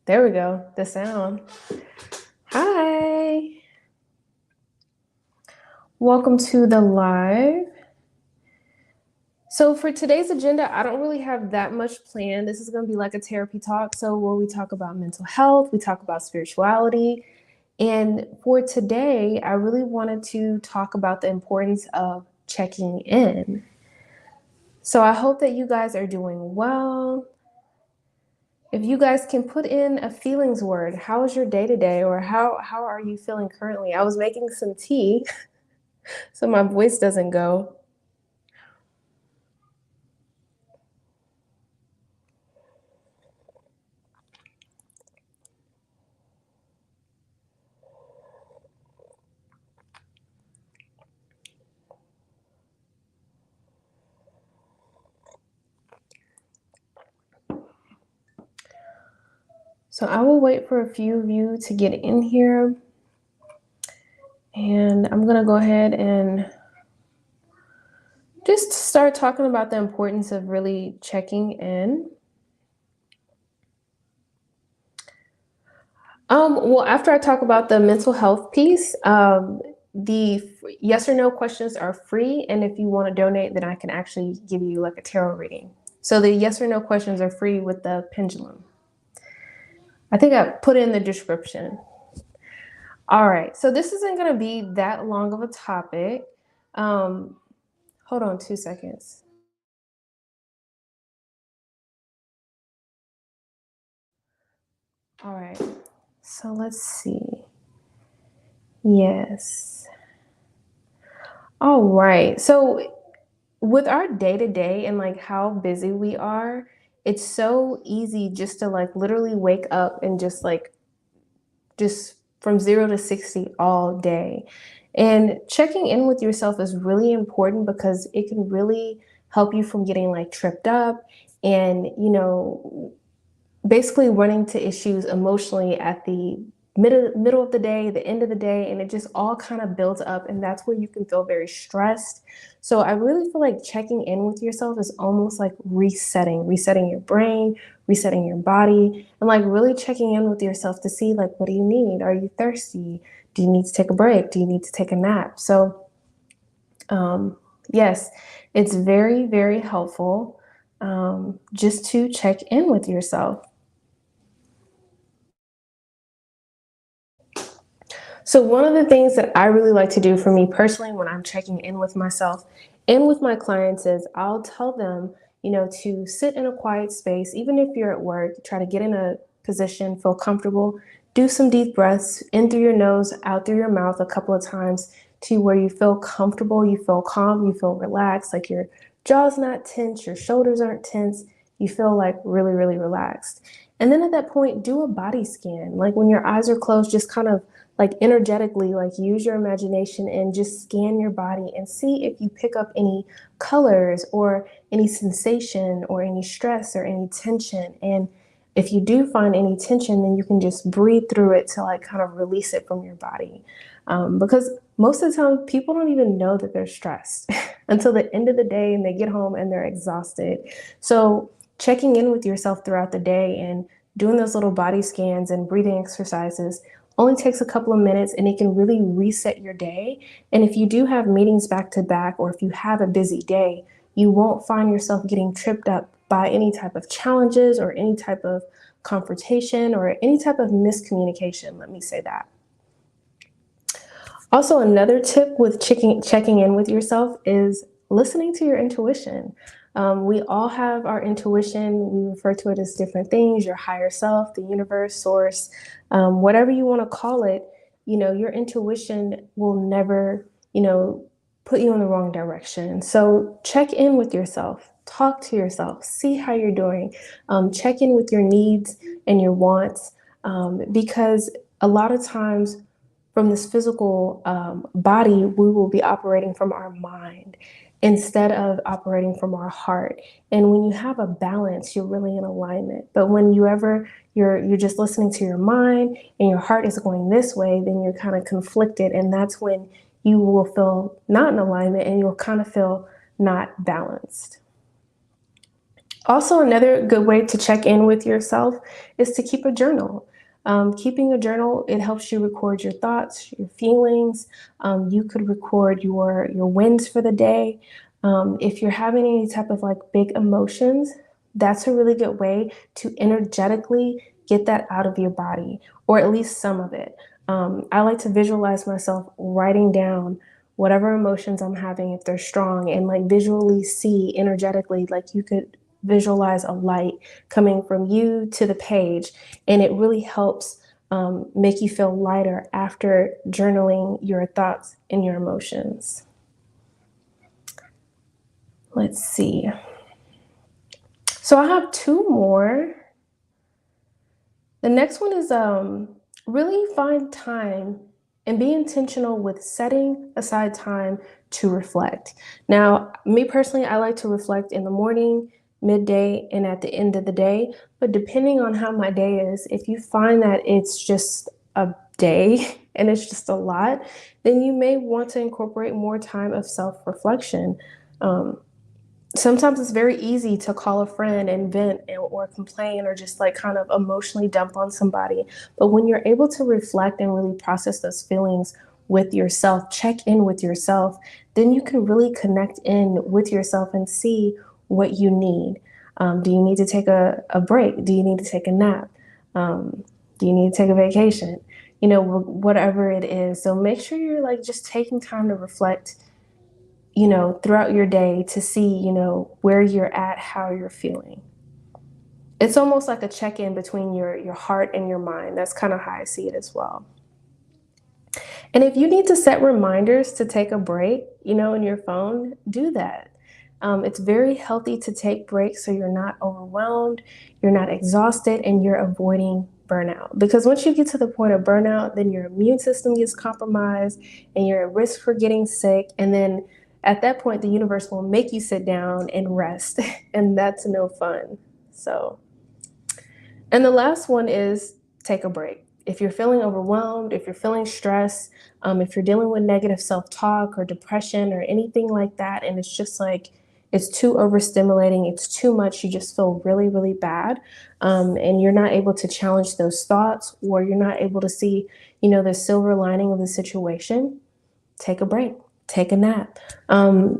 There we go. The sound. Hi. Welcome to the live. So for today's agenda, I don't really have that much planned. This is going to be like a therapy talk. So where we talk about mental health, we talk about spirituality. And for today, I really wanted to talk about the importance of checking in. So I hope that you guys are doing well. If you guys can put in a feelings word, how is your day today, or how are you feeling currently? I was making some tea so my voice doesn't go. So I will wait for a few of you to get in here, and I'm gonna go ahead and just start talking about the importance of really checking in. Well, after I talk about the mental health piece, the yes or no questions are free, and if you want to donate, then I can actually give you like a tarot reading. So the yes or no questions are free with the pendulum. I think I put in the description. All right, so this isn't going to be that long of a topic. Hold on 2 seconds. All right, so let's see. Yes. All right, so with our day to day and like how busy we are, it's so easy just to like literally wake up and just from 0 to 60 all day. And checking in with yourself is really important because it can really help you from getting like tripped up and, basically running to issues emotionally at the middle of the day, the end of the day, and it just all kind of builds up, and that's where you can feel very stressed. So I really feel like checking in with yourself is almost like resetting your brain, resetting your body, and like really checking in with yourself to see like, what do you need? Are you thirsty? Do you need to take a break? Do you need to take a nap? So yes, it's very, very helpful just to check in with yourself. So, one of the things that I really like to do for me personally when I'm checking in with myself and with my clients is I'll tell them, to sit in a quiet space, even if you're at work, try to get in a position, feel comfortable, do some deep breaths in through your nose, out through your mouth a couple of times to where you feel comfortable, you feel calm, you feel relaxed, like your jaw's not tense, your shoulders aren't tense, you feel like really, really relaxed. And then at that point, do a body scan. Like when your eyes are closed, just kind of like energetically, like use your imagination and just scan your body and see if you pick up any colors or any sensation or any stress or any tension. And if you do find any tension, then you can just breathe through it to like kind of release it from your body. Because most of the time, people don't even know that they're stressed until the end of the day and they get home and they're exhausted. So, checking in with yourself throughout the day and doing those little body scans and breathing exercises only takes a couple of minutes and it can really reset your day. And if you do have meetings back to back, or if you have a busy day, you won't find yourself getting tripped up by any type of challenges or any type of confrontation or any type of miscommunication. Let me say that. Also, another tip with checking in with yourself is listening to your intuition. We all have our intuition. We refer to it as different things, your higher self, the universe, source, whatever you want to call it. Your intuition will never, put you in the wrong direction. So check in with yourself, talk to yourself, see how you're doing, check in with your needs and your wants, because a lot of times from this physical body, we will be operating from our mind instead of operating from our heart. And when you have a balance, you're really in alignment. But when you're just listening to your mind and your heart is going this way, then you're kind of conflicted, and that's when you will feel not in alignment and you'll kind of feel not balanced. Also, another good way to check in with yourself is to keep a journal. Keeping a journal, it helps you record your thoughts, your feelings. You could record your wins for the day. If you're having any type of like big emotions, that's a really good way to energetically get that out of your body, or at least some of it. I like to visualize myself writing down whatever emotions I'm having if they're strong, and like visually see energetically, like you could visualize a light coming from you to the page, and it really helps make you feel lighter after journaling your thoughts and your emotions. Let's see. So I have two more. The next one is really find time and be intentional with setting aside time to reflect. Now, me personally, I like to reflect in the morning, midday, and at the end of the day. But depending on how my day is, if you find that it's just a day and it's just a lot, then you may want to incorporate more time of self reflection. Um, Sometimes it's very easy to call a friend and vent or complain or just like kind of emotionally dump on somebody. But when you're able to reflect and really process those feelings with yourself, check in with yourself, then you can really connect in with yourself and see what you need. Do you need to take a break? Do you need to take a nap? Do you need to take a vacation? You know, whatever it is. So make sure you're like just taking time to reflect, you know, throughout your day to see, you know, where you're at, how you're feeling. It's almost like a check-in between your heart and your mind. That's kind of how I see it as well. And if you need to set reminders to take a break, you know, in your phone, do that. It's very healthy to take breaks so you're not overwhelmed, you're not exhausted, and you're avoiding burnout. Because once you get to the point of burnout, then your immune system gets compromised and you're at risk for getting sick. And then at that point, the universe will make you sit down and rest, and that's no fun. So, and the last one is take a break. If you're feeling overwhelmed, if you're feeling stressed, if you're dealing with negative self talk or depression or anything like that, and it's just like it's too overstimulating, it's too much, you just feel really, really bad, and you're not able to challenge those thoughts, or you're not able to see, you know, the silver lining of the situation, take a break, take a nap.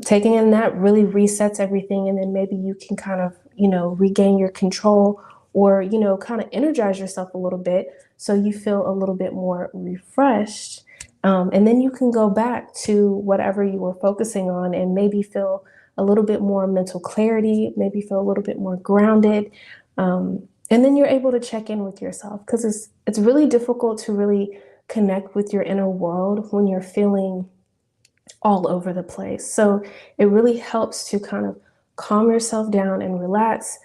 Taking a nap really resets everything, and then maybe you can kind of, you know, regain your control, or, you know, kind of energize yourself a little bit so you feel a little bit more refreshed. And then you can go back to whatever you were focusing on and maybe feel a little bit more mental clarity, maybe feel a little bit more grounded. And then you're able to check in with yourself, because it's really difficult to really connect with your inner world when you're feeling all over the place. So it really helps to kind of calm yourself down and relax.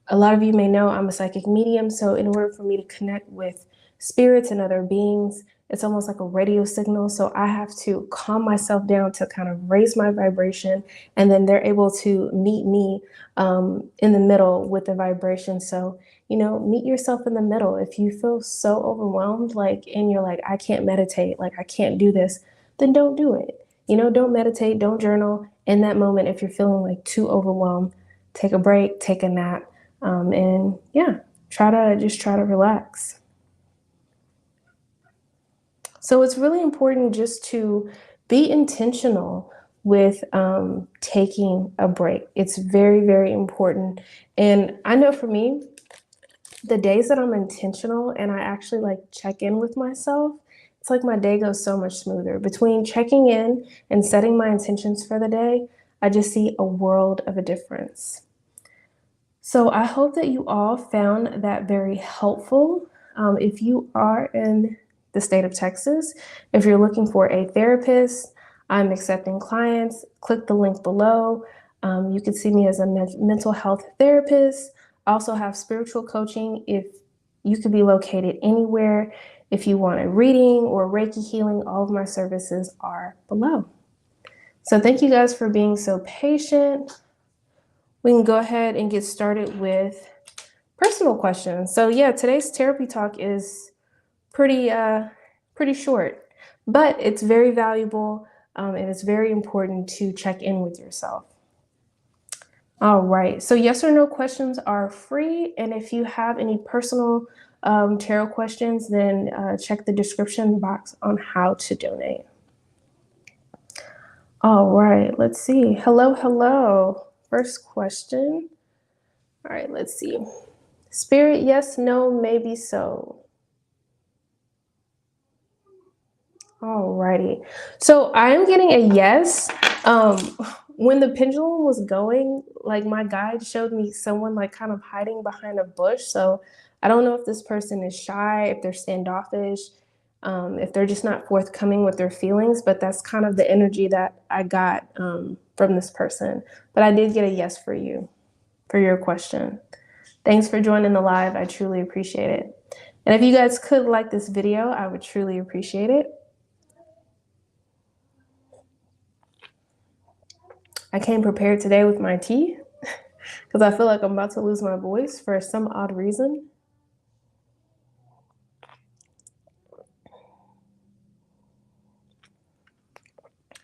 A lot of you may know I'm a psychic medium, so in order for me to connect with spirits and other beings, it's almost like a radio signal. So I have to calm myself down to kind of raise my vibration, and then they're able to meet me in the middle with the vibration. So, you know, meet yourself in the middle. If you feel so overwhelmed, like, and you're like, I can't meditate, like, I can't do this, then don't do it. You know, don't meditate, don't journal in that moment. If you're feeling like too overwhelmed, take a break, take a nap, and yeah, try to relax. So it's really important just to be intentional with taking a break. It's very, very important. And I know for me, the days that I'm intentional and I actually like check in with myself, it's like my day goes so much smoother. Between checking in and setting my intentions for the day, I just see a world of a difference. So I hope that you all found that very helpful. If you are in the state of Texas, if you're looking for a therapist, I'm accepting clients. Click the link below. You can see me as a mental health therapist. I also have spiritual coaching. If you could be located anywhere, if you want a reading or Reiki healing, all of my services are below. So thank you guys for being so patient. We can go ahead and get started with personal questions. So yeah, today's therapy talk is pretty pretty short, but it's very valuable, and it's very important to check in with yourself. All right. So yes or no questions are free. And if you have any personal tarot questions, then check the description box on how to donate. All right. Let's see. Hello, hello. First question. All right. Let's see. Spirit, yes, no, maybe so. Alrighty. So I am getting a yes. Um, when the pendulum was going, like my guide showed me someone like kind of hiding behind a bush. So I don't know if this person is shy, if they're standoffish, if they're just not forthcoming with their feelings, but that's kind of the energy that I got from this person. But I did get a yes for you, for your question. Thanks for joining the live. I truly appreciate it. And if you guys could like this video, I would truly appreciate it. I came prepared today with my tea because I feel like I'm about to lose my voice for some odd reason.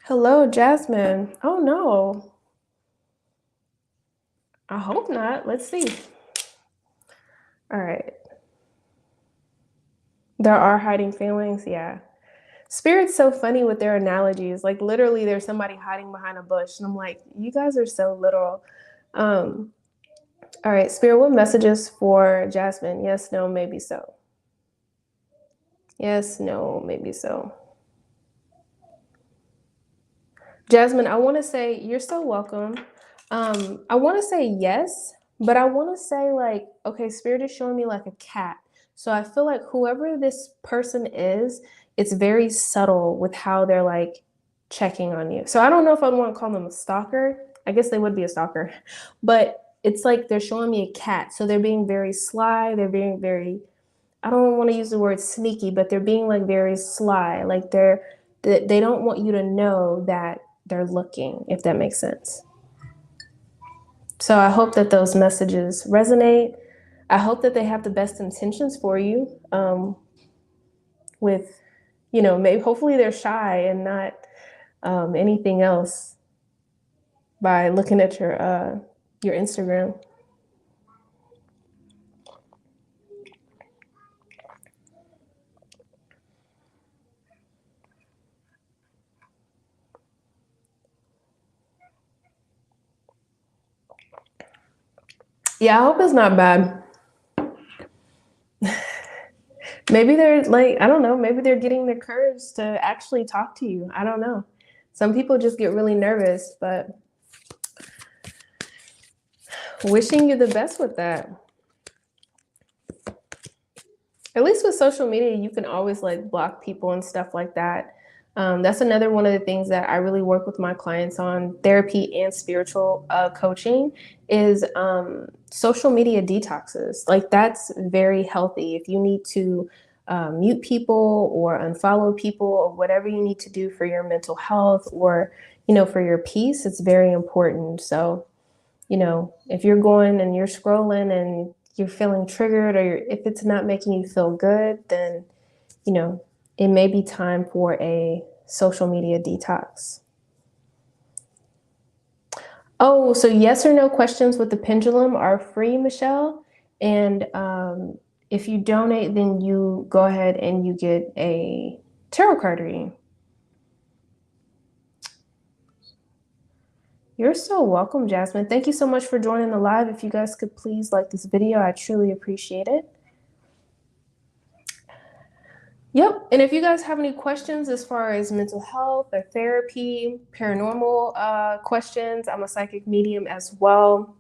Hello, Jasmine. Oh no. I hope not. Let's see. All right. There are hiding feelings. Yeah. Spirit's so funny with their analogies. Like literally there's somebody hiding behind a bush. And I'm like, you guys are so literal. All right, Spirit, what messages for Jasmine? Yes, no, maybe so. Yes, no, maybe so. Jasmine, I want to say you're so welcome. I want to say yes, but I want to say like, okay, Spirit is showing me like a cat. So I feel like whoever this person is, it's very subtle with how they're like checking on you. So I don't know if I'd want to call them a stalker. I guess they would be a stalker, but it's like they're showing me a cat. So they're being very sly. They're being very, I don't want to use the word sneaky, but they're being like very sly. Like they don't want you to know that they're looking, if that makes sense. So I hope that those messages resonate. I hope that they have the best intentions for you. With, maybe hopefully they're shy and not anything else by looking at your Instagram. Yeah, I hope it's not bad. Maybe they're like, I don't know, maybe they're getting the courage to actually talk to you. I don't know. Some people just get really nervous, but wishing you the best with that. At least with social media, you can always like block people and stuff like that. That's another one of the things that I really work with my clients on, therapy and spiritual coaching, is social media detoxes. Like that's very healthy. If you need to mute people or unfollow people or whatever you need to do for your mental health or, for your peace, it's very important. So, if you're going and you're scrolling and you're feeling triggered or if it's not making you feel good, then, it may be time for a social media detox. Oh, so yes or no questions with the pendulum are free, Michelle. And if you donate, then you go ahead and you get a tarot card reading. You're so welcome, Jasmine. Thank you so much for joining the live. If you guys could please like this video, I truly appreciate it. Yep. And if you guys have any questions as far as mental health or therapy, paranormal questions, I'm a psychic medium as well.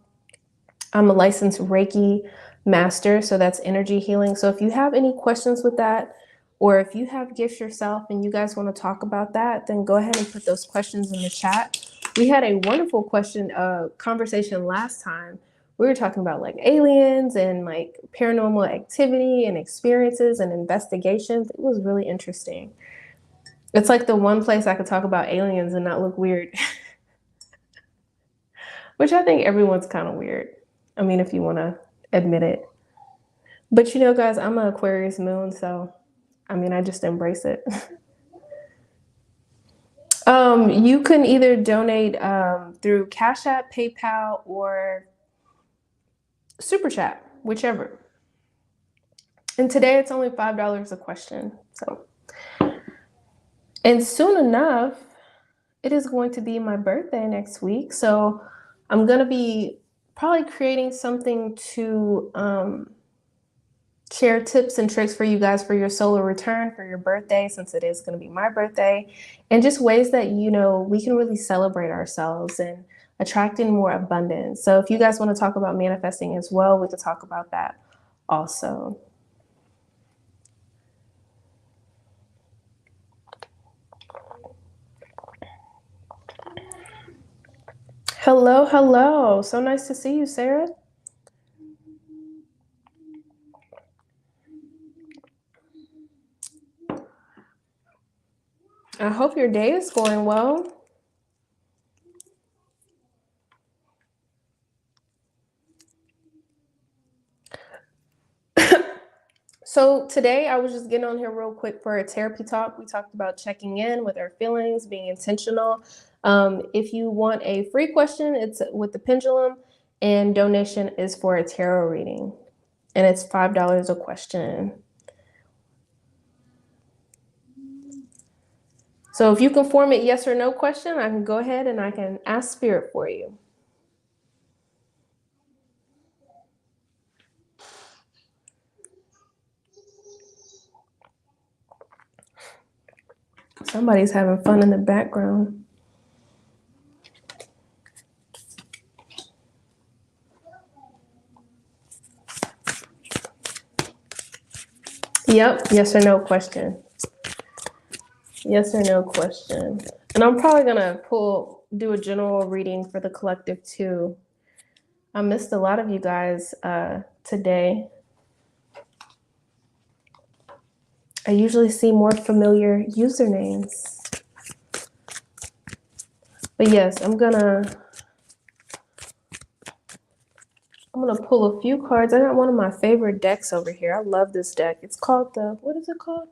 I'm a licensed Reiki master, so that's energy healing. So if you have any questions with that, or if you have gifts yourself and you guys want to talk about that, then go ahead and put those questions in the chat. We had a wonderful conversation last time. We were talking about like aliens and like paranormal activity and experiences and investigations. It was really interesting. It's like the one place I could talk about aliens and not look weird. Which I think everyone's kind of weird. I mean, if you want to admit it. But guys, I'm an Aquarius moon, so I mean, I just embrace it. You can either donate through Cash App, PayPal, or Super Chat, whichever. And today it's only $5 a question. So, and soon enough, it is going to be my birthday next week. So I'm going to be probably creating something to share tips and tricks for you guys for your solar return for your birthday, since it is going to be my birthday, and just ways that, you know, we can really celebrate ourselves and attracting more abundance. So if you guys want to talk about manifesting as well, we could talk about that also. Hello, hello. So nice to see you, Sarah. I hope your day is going well. So today I was just getting on here real quick for a therapy talk. We talked about checking in with our feelings, being intentional. If you want a free question, it's with the Pendulum, and donation is for a tarot reading, and it's $5 a question. So if you can form it yes or no question, I can go ahead and I can ask Spirit for you. Somebody's having fun in the background. Yep, yes or no question. Yes or no question. And I'm probably gonna do a general reading for the collective too. I missed a lot of you guys today. I usually see more familiar usernames. But yes, I'm gonna pull a few cards. I got one of my favorite decks over here. I love this deck. It's called what is it called?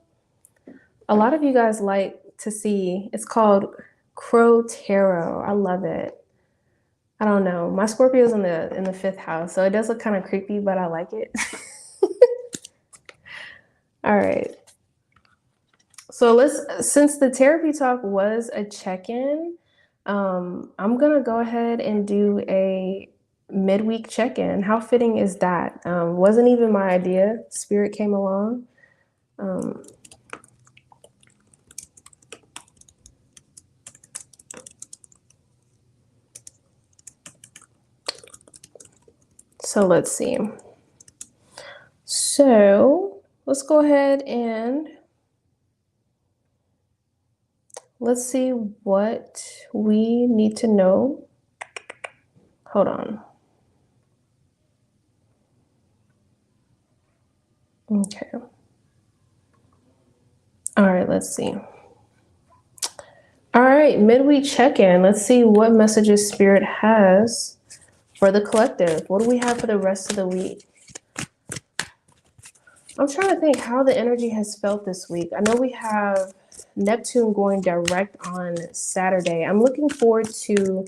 A lot of you guys like to see, it's called Crow Tarot. I love it. I don't know. My Scorpio's in the 5th house, so it does look kind of creepy, but I like it. All right. So since the therapy talk was a check-in, I'm gonna go ahead and do a midweek check-in. How fitting is that? Wasn't even my idea. Spirit came along. So let's see. So let's go ahead and let's see what we need to know. Hold on. Okay. All right, let's see. All right, midweek check-in. Let's see what messages Spirit has for the collective. What do we have for the rest of the week? I'm trying to think how the energy has felt this week. I know we have Neptune going direct on Saturday. I'm looking forward to,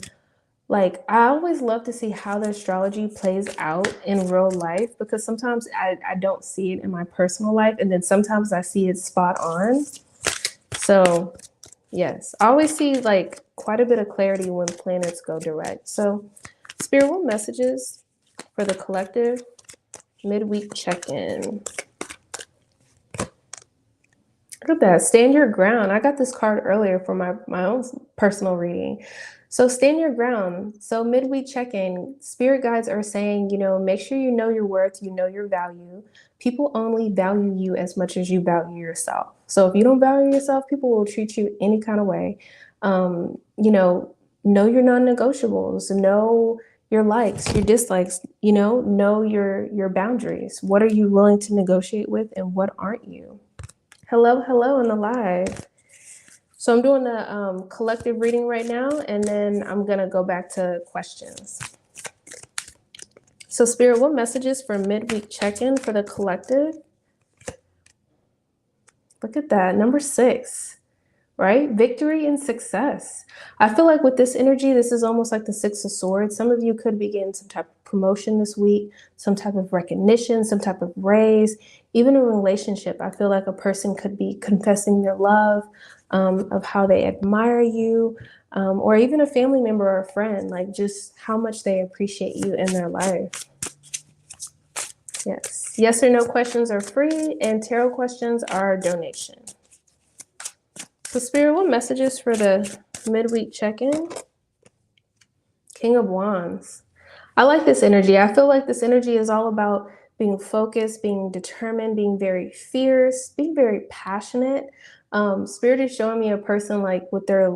like, I always love to see how the astrology plays out in real life, because sometimes I don't see it in my personal life, and then sometimes I see it spot on. So yes, I always see like quite a bit of clarity when planets go direct. So Spirit, what messages for the collective midweek check-in? Look at that. Stand your ground. I got this card earlier for my own personal reading. So stand your ground. So midweek check-in, spirit guides are saying, you know, make sure you know your worth, you know your value. People only value you as much as you value yourself. So if you don't value yourself, people will treat you any kind of way. You know your non-negotiables, know your likes, your dislikes, know your boundaries. What are you willing to negotiate with and what aren't you? Hello in the live. So I'm doing a collective reading right now, and then I'm gonna go back to questions. So Spirit, what messages for midweek check-in for the collective? Look at that, number 6. right? Victory and success. I feel like with this energy, this is almost like the Six of Swords. Some of you could be getting some type of promotion this week, some type of recognition, some type of raise. Even a relationship, I feel like a person could be confessing their love, of how they admire you, or even a family member or a friend, like just how much they appreciate you in their life. Yes. Yes or no questions are free, and tarot questions are a donation. So, Spirit, what messages for the midweek check-in? King of Wands. I like this energy. I feel like this energy is all about being focused, being determined, being very fierce, being very passionate. Spirit is showing me a person like with their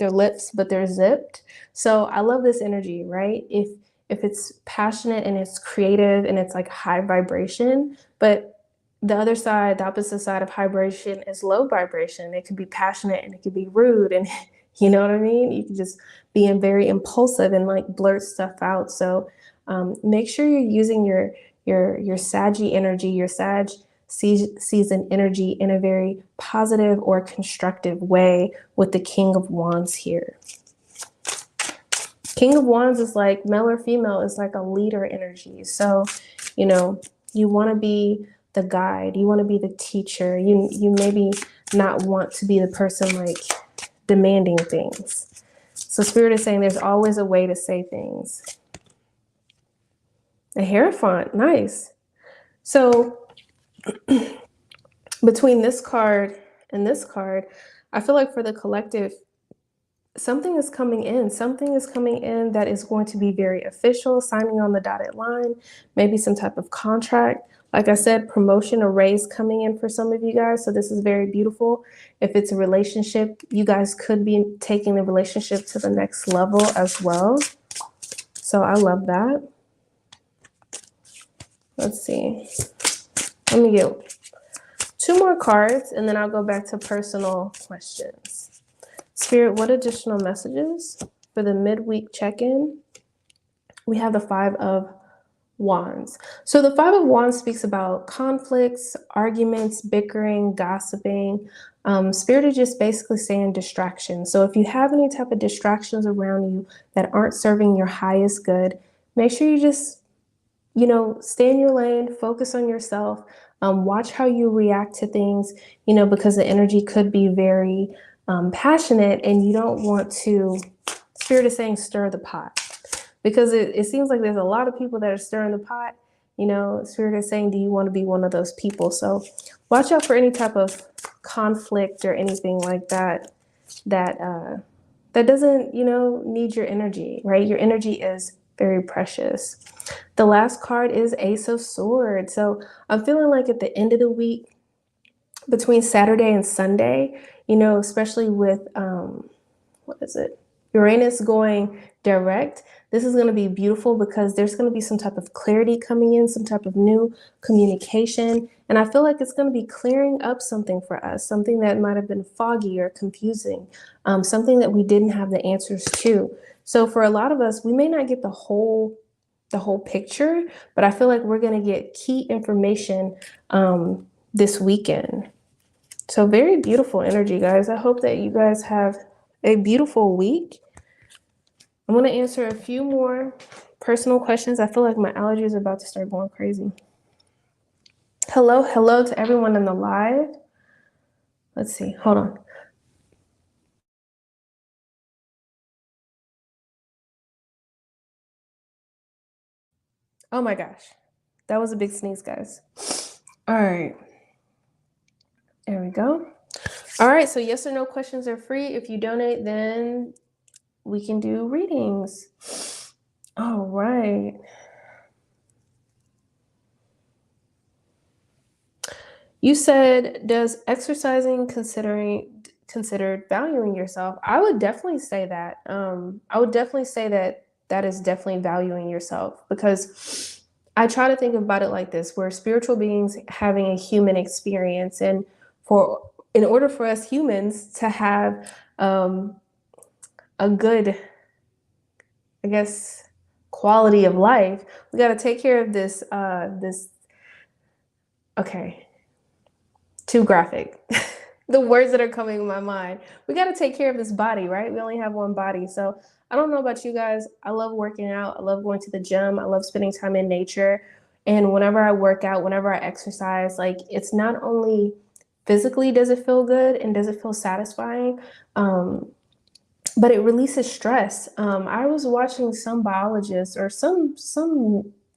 lips, but they're zipped. So I love this energy, right? If it's passionate and it's creative and it's like high vibration, but the other side, the opposite side of vibration is low vibration. It could be passionate and it could be rude, and you know what I mean? You can just being very impulsive and like blurt stuff out. So make sure you're using your Saggy energy, your Sag season energy in a very positive or constructive way with the King of Wands here. King of Wands is like male or female, is like a leader energy. So, you know, you want to be the guide, you want to be the teacher. You maybe not want to be the person like demanding things. So Spirit is saying there's always a way to say things. A Hierophant, nice. So between this card and this card, I feel like for the collective, something is coming in. Something is coming in that is going to be very official, signing on the dotted line, maybe some type of contract. Like I said, promotion or raise coming in for some of you guys. So this is very beautiful. If it's a relationship, you guys could be taking the relationship to the next level as well. So I love that. Let's see. Let me get 2 more cards and then I'll go back to personal questions. Spirit, what additional messages for the midweek check-in? We have the 5 of Wands. So the 5 of Wands speaks about conflicts, arguments, bickering, gossiping. Spirit is just basically saying distractions. So if you have any type of distractions around you that aren't serving your highest good, make sure you just, you know, stay in your lane, focus on yourself, watch how you react to things, you know, because the energy could be very passionate and you don't want to, Spirit is saying stir the pot. Because it seems like there's a lot of people that are stirring the pot. You know, Spirit is saying, do you want to be one of those people? So watch out for any type of conflict or anything like that that doesn't, you know, need your energy, right? Your energy is very precious. The last card is Ace of Swords. So I'm feeling like at the end of the week, between Saturday and Sunday, you know, especially with, what is it? Uranus going direct. This is going to be beautiful because there's going to be some type of clarity coming in, some type of new communication. And I feel like it's going to be clearing up something for us, something that might have been foggy or confusing, something that we didn't have the answers to. So for a lot of us, we may not get the whole picture, but I feel like we're going to get key information this weekend. So very beautiful energy, guys. I hope that you guys have a beautiful week. I'm going to answer a few more personal questions. I feel like my allergies are about to start going crazy. Hello to everyone in the live. Let's see. Hold on. Oh my gosh. That was a big sneeze, guys. All right. There we go. All right. So yes or no questions are free. If you donate, then we can do readings. All right. You said, does exercising considered valuing yourself? I would definitely say that. I would definitely say that that is definitely valuing yourself, because I try to think about it like this: we're spiritual beings having a human experience, and in order for us humans to have a good, I guess, quality of life, we got to take care of this. Okay, too graphic. the words that are coming in my mind. We got to take care of this body, right? We only have one body. So I don't know about you guys. I love working out. I love going to the gym. I love spending time in nature. And whenever I work out, whenever I exercise, like it's not only physically does it feel good and does it feel satisfying, but it releases stress. I was watching some biologist or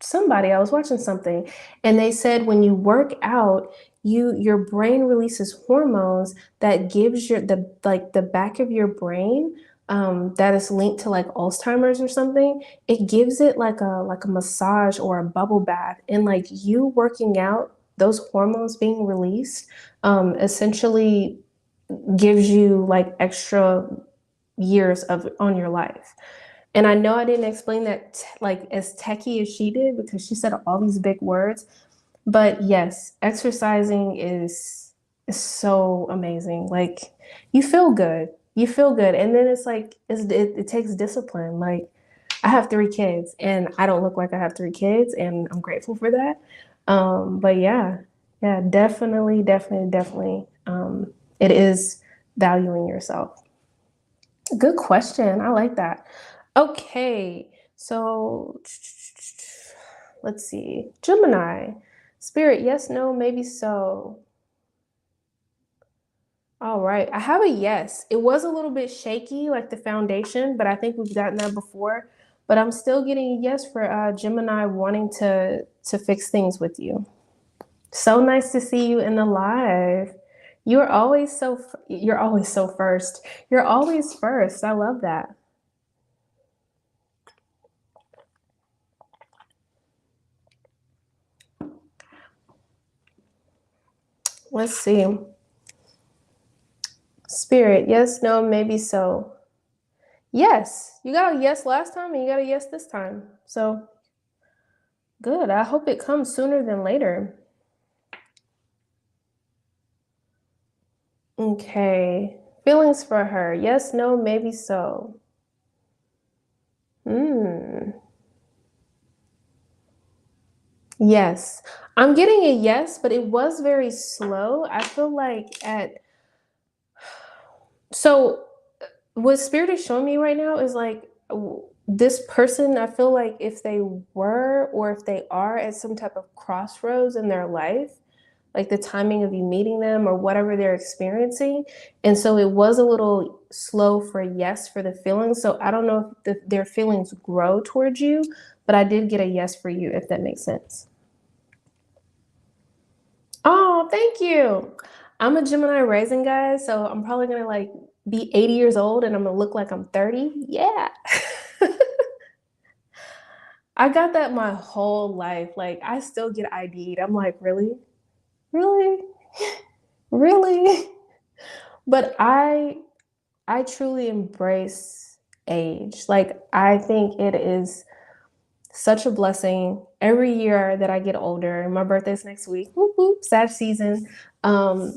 somebody. I was watching something, and they said when you work out, your brain releases hormones that gives the back of your brain that is linked to like Alzheimer's or something. It gives it like a massage or a bubble bath, and like you working out, those hormones being released essentially gives you like extra years of on your life. And I know I didn't explain that like as techie as she did because she said all these big words, but yes, exercising is so amazing. Like you feel good. You feel good. And then it's like it takes discipline. Like I have 3 kids and I don't look like I have 3 kids and I'm grateful for that. But yeah, yeah, definitely. It is valuing yourself. Good question. I like that. Okay, so let's see. Gemini. Spirit, yes, no, maybe so. All right. I have a yes. It was a little bit shaky, like the foundation, but I think we've gotten that before. But I'm still getting a yes for Gemini wanting to fix things with you. So nice to see you in the live. You're always so first. You're always first. I love that. Let's see. Spirit, yes, no, maybe so. Yes, you got a yes last time and you got a yes this time. So good. I hope it comes sooner than later. Okay. Feelings for her. Yes, no, maybe so. Yes. I'm getting a yes, but it was very slow. I feel like so what Spirit is showing me right now is like this person, I feel like if they were or if they are at some type of crossroads in their life, like the timing of you meeting them or whatever they're experiencing. And so it was a little slow for yes for the feelings. So I don't know if their feelings grow towards you, but I did get a yes for you, if that makes sense. Oh, thank you. I'm a Gemini rising, guys, so I'm probably gonna like be 80 years old and I'm gonna look like I'm 30. Yeah. I got that my whole life. Like I still get ID'd. I'm like, really? Really? Really? But I truly embrace age. Like I think it is such a blessing every year that I get older. My birthday's next week. Whoop, whoop, sad season. Um,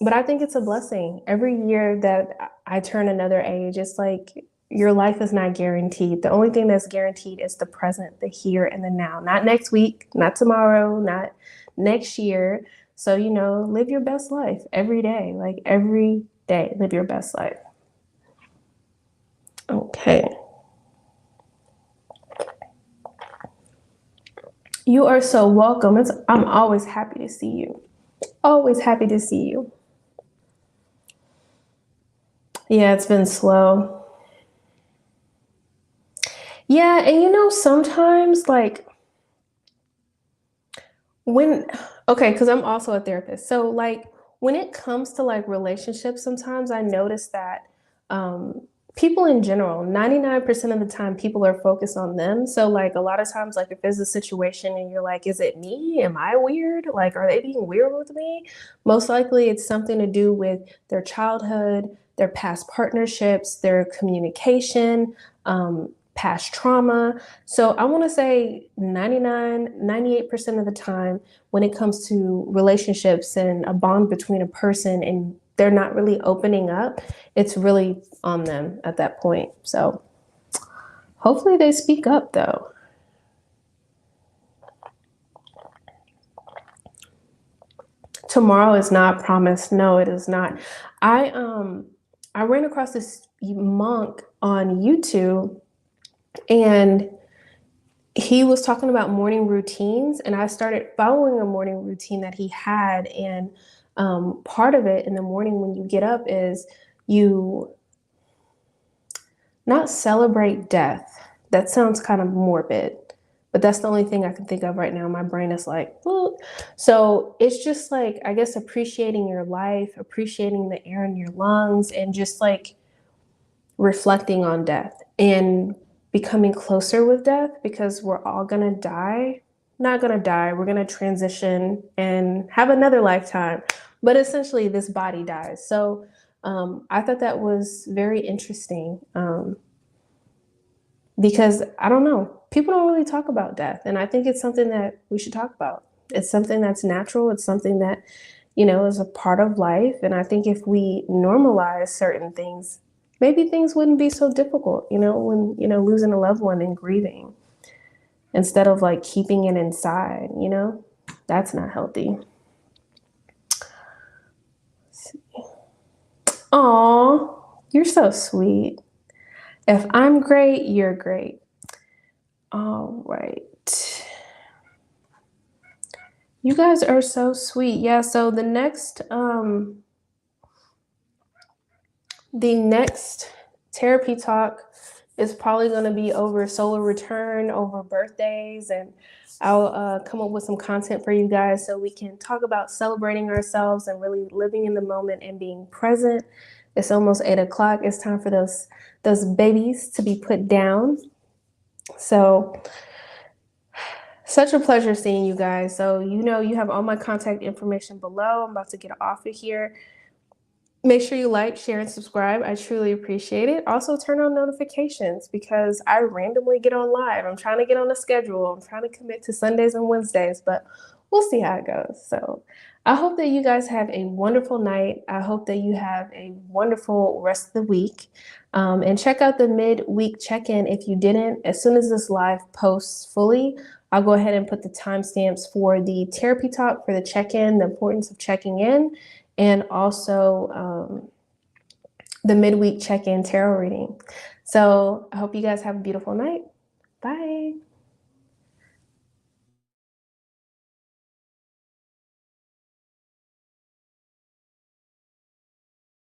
but I think it's a blessing every year that I turn another age. It's like your life is not guaranteed. The only thing that's guaranteed is the present, the here and the now. Not next week, not tomorrow, not next year. So, live your best life every day. Like every day, live your best life. Okay. You are so welcome. I'm always happy to see you. Always happy to see you. Yeah, it's been slow. Yeah, and sometimes like when, okay, because I'm also a therapist. So like when it comes to like relationships, sometimes I notice that um, people in general, 99% of the time, people are focused on them. So like a lot of times, like if there's a situation and you're like, is it me? Am I weird? Like, are they being weird with me? Most likely it's something to do with their childhood, their past partnerships, their communication, past trauma. So I want to say 98% of the time when it comes to relationships and a bond between a person and they're not really opening up, it's really on them at that point. So hopefully they speak up though. Tomorrow is not promised. No, it is not. I ran across this monk on YouTube, and he was talking about morning routines, and I started following a morning routine that he had. And part of it in the morning when you get up is you not celebrate death. That sounds kind of morbid, but that's the only thing I can think of right now. My brain is like, well, so it's just like, I guess, appreciating your life, appreciating the air in your lungs, and just like reflecting on death and becoming closer with death, because we're all gonna die. Not gonna die, we're gonna transition and have another lifetime, but essentially this body dies. So I thought that was very interesting, because I don't know, people don't really talk about death, and I think it's something that we should talk about. It's something that's natural. It's something that, is a part of life. And I think if we normalize certain things, maybe things wouldn't be so difficult, when, losing a loved one and grieving, instead of like keeping it inside, that's not healthy. Aw, you're so sweet. If I'm great, you're great. All right. You guys are so sweet. Yeah, so the next therapy talk is probably going to be over solar return, over birthdays, and I'll come up with some content for you guys so we can talk about celebrating ourselves and really living in the moment and being present. It's almost 8 o'clock. It's time for those babies to be put down. So such a pleasure seeing you guys. So you have all my contact information below. I'm about to get off of here. Make sure you like, share, and subscribe. I truly appreciate it. Also, turn on notifications, because I randomly get on live. I'm trying to get on a schedule. I'm trying to commit to Sundays and Wednesdays, but we'll see how it goes. So I hope that you guys have a wonderful night. I hope that you have a wonderful rest of the week. And check out the midweek check-in if you didn't. As soon as this live posts fully, I'll go ahead and put the timestamps for the therapy talk, for the check-in, the importance of checking in, and also the midweek check-in tarot reading. So I hope you guys have a beautiful night. Bye.